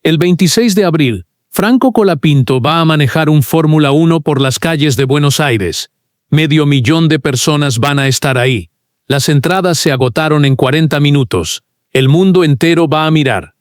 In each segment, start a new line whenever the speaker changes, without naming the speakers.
El 26 de abril, Franco Colapinto va a manejar un Fórmula 1 por las calles de Buenos Aires. 500.000 de personas van a estar ahí. Las entradas se agotaron en 40 minutos. El mundo entero va a mirar.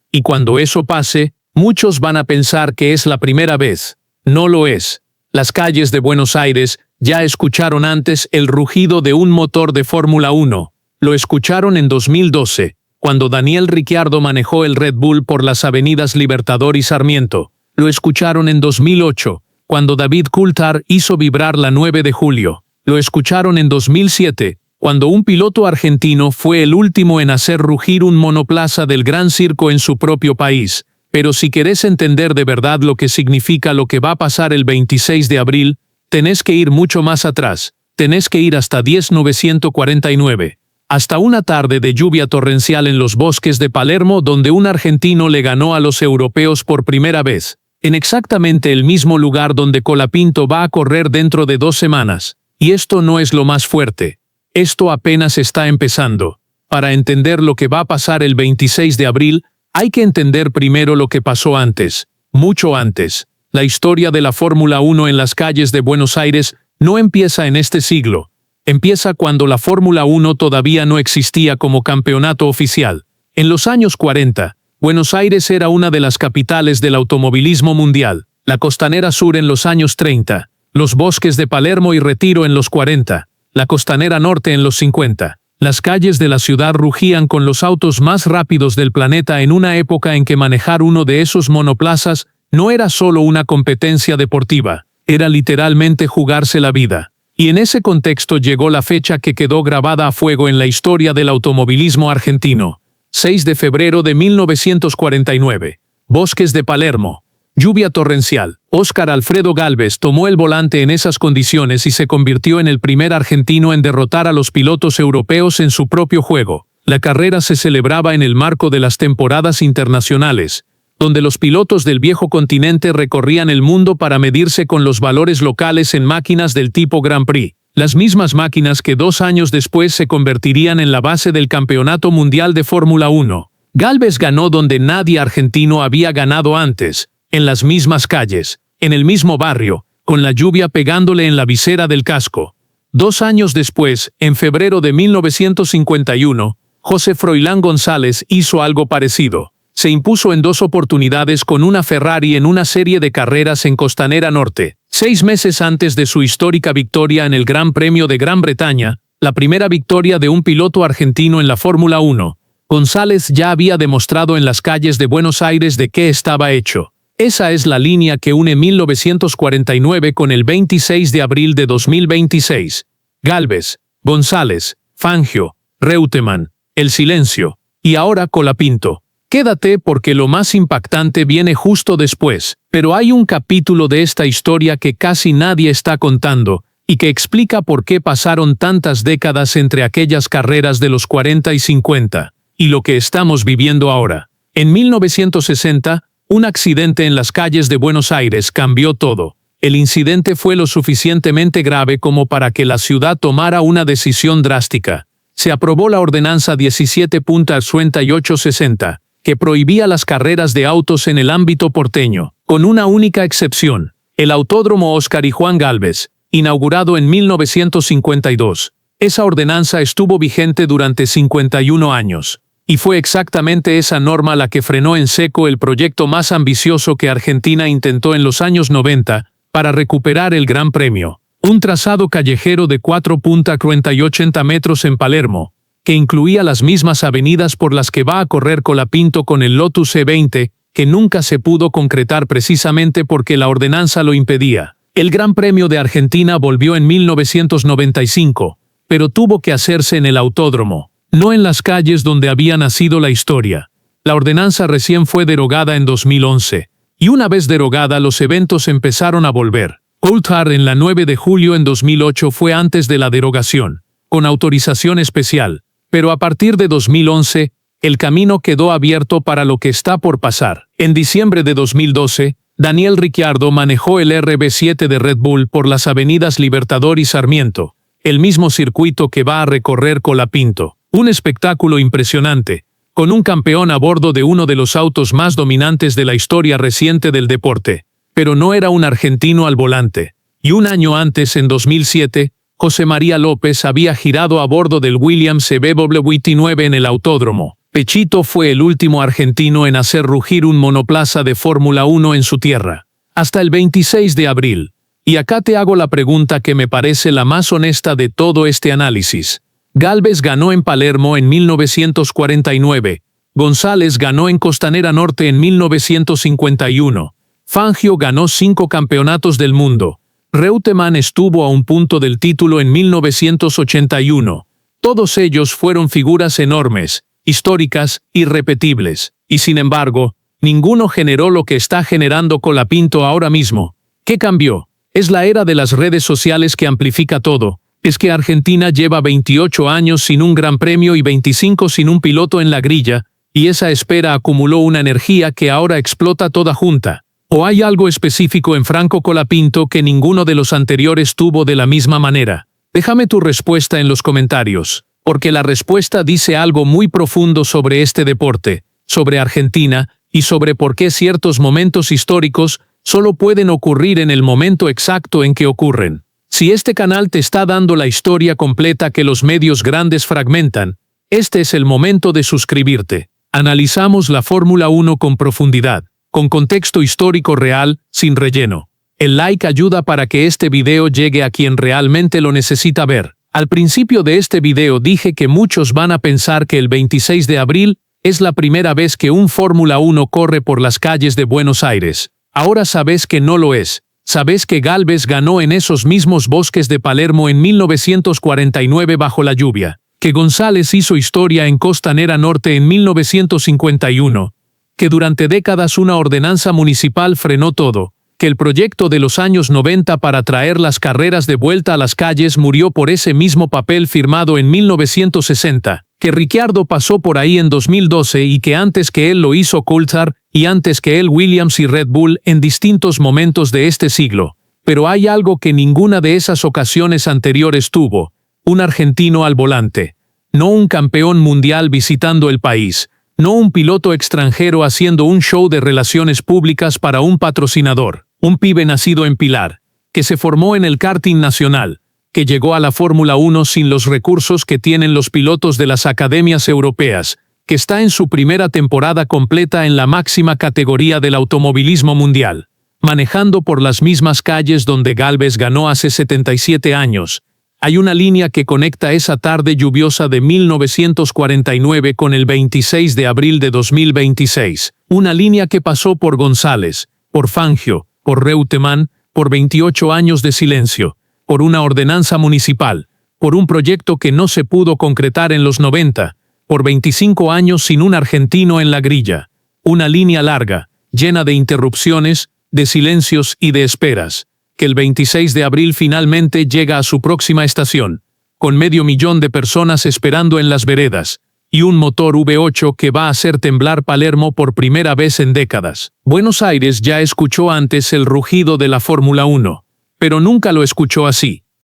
Y cuando eso pase, muchos van a pensar que es la primera vez. No lo es. Las calles de Buenos Aires ya escucharon antes el rugido de un motor de Fórmula 1. Lo escucharon en 2012, cuando Daniel Ricciardo manejó el Red Bull por las avenidas Libertador y Sarmiento. Lo escucharon en 2008, cuando David Coulthard hizo vibrar la 9 de julio. Lo escucharon en 2007, cuando un piloto argentino fue el último en hacer rugir un monoplaza del Gran Circo en su propio país. Pero si querés entender de verdad lo que significa lo que va a pasar el 26 de abril, tenés que ir mucho más atrás. Tenés que ir hasta 1949. Hasta una tarde de lluvia torrencial en los bosques de Palermo, donde un argentino le ganó a los europeos por primera vez. En exactamente el mismo lugar donde Colapinto va a correr dentro de 2 semanas. Y esto no es lo más fuerte. Esto apenas está empezando. Para entender lo que va a pasar el 26 de abril, hay que entender primero lo que pasó antes, mucho antes. La historia de la Fórmula 1 en las calles de Buenos Aires no empieza en este siglo. Empieza cuando la Fórmula 1 todavía no existía como campeonato oficial. En los años 40, Buenos Aires era una de las capitales del automovilismo mundial. La Costanera Sur en los años 30, los bosques de Palermo y Retiro en los 40, la Costanera Norte en los 50. Las calles de la ciudad rugían con los autos más rápidos del planeta en una época en que manejar uno de esos monoplazas no era solo una competencia deportiva, era literalmente jugarse la vida. Y en ese contexto llegó la fecha que quedó grabada a fuego en la historia del automovilismo argentino. 6 de febrero de 1949. Bosques de Palermo. Lluvia torrencial. Óscar Alfredo Gálvez tomó el volante en esas condiciones y se convirtió en el primer argentino en derrotar a los pilotos europeos en su propio juego. La carrera se celebraba en el marco de las temporadas internacionales, donde los pilotos del viejo continente recorrían el mundo para medirse con los valores locales en máquinas del tipo Grand Prix, las mismas máquinas que 2 años después se convertirían en la base del Campeonato Mundial de Fórmula 1. Gálvez ganó donde nadie argentino había ganado antes, en las mismas calles, en el mismo barrio, con la lluvia pegándole en la visera del casco. 2 años después, en febrero de 1951, José Froilán González hizo algo parecido. Se impuso en 2 oportunidades con una Ferrari en una serie de carreras en Costanera Norte. 6 meses antes de su histórica victoria en el Gran Premio de Gran Bretaña, la primera victoria de un piloto argentino en la Fórmula 1, González ya había demostrado en las calles de Buenos Aires de qué estaba hecho. Esa es la línea que une 1949 con el 26 de abril de 2026. Gálvez, González, Fangio, Reutemann, El Silencio, y ahora Colapinto. Quédate porque lo más impactante viene justo después, pero hay un capítulo de esta historia que casi nadie está contando, y que explica por qué pasaron tantas décadas entre aquellas carreras de los 40 y 50, y lo que estamos viviendo ahora. En 1960, un accidente en las calles de Buenos Aires cambió todo. El incidente fue lo suficientemente grave como para que la ciudad tomara una decisión drástica. Se aprobó la ordenanza 17.5860, que prohibía las carreras de autos en el ámbito porteño, con una única excepción, el Autódromo Óscar y Juan Gálvez, inaugurado en 1952. Esa ordenanza estuvo vigente durante 51 años. Y fue exactamente esa norma la que frenó en seco el proyecto más ambicioso que Argentina intentó en los años 90 para recuperar el Gran Premio. Un trazado callejero de 4.80 metros en Palermo, que incluía las mismas avenidas por las que va a correr Colapinto con el Lotus E20, que nunca se pudo concretar precisamente porque la ordenanza lo impedía. El Gran Premio de Argentina volvió en 1995, pero tuvo que hacerse en el autódromo, no en las calles donde había nacido la historia. La ordenanza recién fue derogada en 2011, y una vez derogada los eventos empezaron a volver. Coulthard en la 9 de julio en 2008 fue antes de la derogación, con autorización especial, pero a partir de 2011, el camino quedó abierto para lo que está por pasar. En diciembre de 2012, Daniel Ricciardo manejó el RB7 de Red Bull por las avenidas Libertador y Sarmiento, el mismo circuito que va a recorrer Colapinto. Un espectáculo impresionante, con un campeón a bordo de uno de los autos más dominantes de la historia reciente del deporte. Pero no era un argentino al volante. Y un año antes, en 2007, José María López había girado a bordo del Williams EB29 en el autódromo. Pechito fue el último argentino en hacer rugir un monoplaza de Fórmula 1 en su tierra. Hasta el 26 de abril. Y acá te hago la pregunta que me parece la más honesta de todo este análisis. Gálvez ganó en Palermo en 1949. González ganó en Costanera Norte en 1951. Fangio ganó 5 campeonatos del mundo. Reutemann estuvo a un punto del título en 1981. Todos ellos fueron figuras enormes, históricas, irrepetibles. Y sin embargo, ninguno generó lo que está generando Colapinto ahora mismo. ¿Qué cambió? Es la era de las redes sociales que amplifica todo. Es que Argentina lleva 28 años sin un gran premio y 25 sin un piloto en la grilla, y esa espera acumuló una energía que ahora explota toda junta. ¿O hay algo específico en Franco Colapinto que ninguno de los anteriores tuvo de la misma manera? Déjame tu respuesta en los comentarios, porque la respuesta dice algo muy profundo sobre este deporte, sobre Argentina, y sobre por qué ciertos momentos históricos solo pueden ocurrir en el momento exacto en que ocurren. Si este canal te está dando la historia completa que los medios grandes fragmentan, este es el momento de suscribirte. Analizamos la Fórmula 1 con profundidad, con contexto histórico real, sin relleno. El like ayuda para que este video llegue a quien realmente lo necesita ver. Al principio de este video dije que muchos van a pensar que el 26 de abril es la primera vez que un Fórmula 1 corre por las calles de Buenos Aires. Ahora sabes que no lo es. Sabes que Gálvez ganó en esos mismos bosques de Palermo en 1949 bajo la lluvia, que González hizo historia en Costanera Norte en 1951, que durante décadas una ordenanza municipal frenó todo, que el proyecto de los años 90 para traer las carreras de vuelta a las calles murió por ese mismo papel firmado en 1960, que Ricciardo pasó por ahí en 2012 y que antes que él lo hizo Coulthard, y antes que él Williams y Red Bull en distintos momentos de este siglo. Pero hay algo que ninguna de esas ocasiones anteriores tuvo: un argentino al volante. No un campeón mundial visitando el país. No un piloto extranjero haciendo un show de relaciones públicas para un patrocinador. Un pibe nacido en Pilar, que se formó en el karting nacional, que llegó a la Fórmula 1 sin los recursos que tienen los pilotos de las academias europeas, que está en su primera temporada completa en la máxima categoría del automovilismo mundial, manejando por las mismas calles donde Gálvez ganó hace 77 años. Hay una línea que conecta esa tarde lluviosa de 1949 con el 26 de abril de 2026, una línea que pasó por González, por Fangio, por Reutemann, por 28 años de silencio, por una ordenanza municipal, por un proyecto que no se pudo concretar en los 90, por 25 años sin un argentino en la grilla. Una línea larga, llena de interrupciones, de silencios y de esperas, que el 26 de abril finalmente llega a su próxima estación, con 500.000 de personas esperando en las veredas, y un motor V8 que va a hacer temblar Palermo por primera vez en décadas. Buenos Aires ya escuchó antes el rugido de la Fórmula 1, pero nunca lo escuchó así.